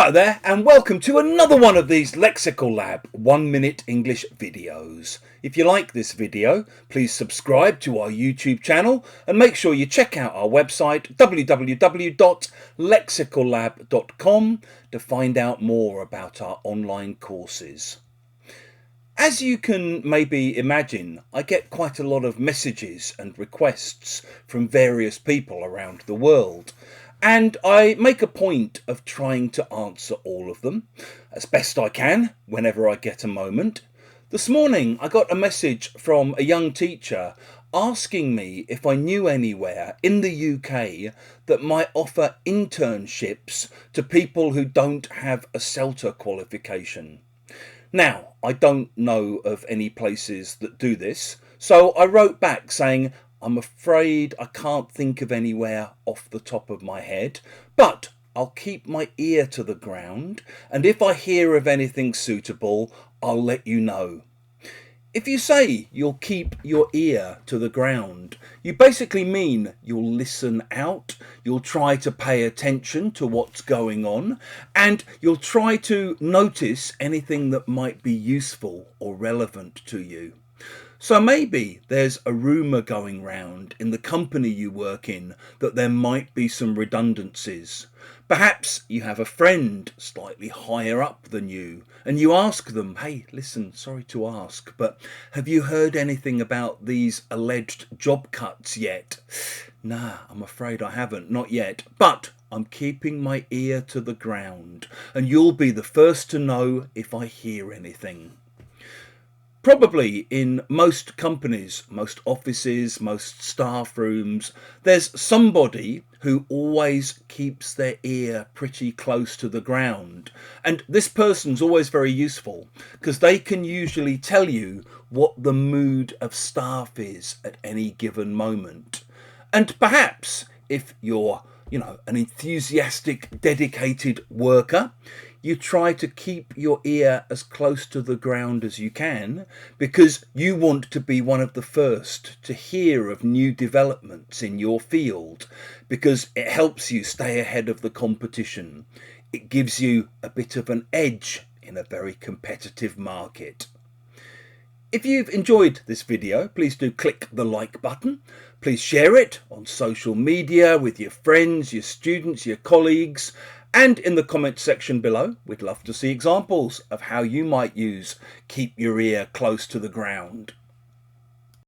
Hello there and welcome to another one of these Lexical Lab 1 minute English videos. If you like this video, please subscribe to our YouTube channel and make sure you check out our website www.lexicallab.com to find out more about our online courses. As you can maybe imagine, I get quite a lot of messages and requests from various people around the world. And I make a point of trying to answer all of them as best I can whenever I get a moment. This morning I got a message from a young teacher asking me if I knew anywhere in the UK that might offer internships to people who don't have a CELTA qualification. Now, I don't know of any places that do this, so I wrote back saying, I'm afraid I can't think of anywhere off the top of my head, but I'll keep my ear to the ground, and if I hear of anything suitable, I'll let you know. If you say you'll keep your ear to the ground, you basically mean you'll listen out, you'll try to pay attention to what's going on, and you'll try to notice anything that might be useful or relevant to you. So maybe there's a rumour going round in the company you work in that there might be some redundancies. Perhaps you have a friend slightly higher up than you and you ask them, hey, listen, sorry to ask, but have you heard anything about these alleged job cuts yet? Nah, I'm afraid I haven't, not yet, but I'm keeping my ear to the ground and you'll be the first to know if I hear anything. Probably in most companies, most offices, most staff rooms, there's somebody who always keeps their ear pretty close to the ground. And this person's always very useful because they can usually tell you what the mood of staff is at any given moment. And perhaps if you're, an enthusiastic, dedicated worker, you try to keep your ear as close to the ground as you can because you want to be one of the first to hear of new developments in your field because it helps you stay ahead of the competition. It gives you a bit of an edge in a very competitive market. If you've enjoyed this video, please do click the like button. Please share it on social media with your friends, your students, your colleagues, and in the comment section below, we'd love to see examples of how you might use keep your ear close to the ground.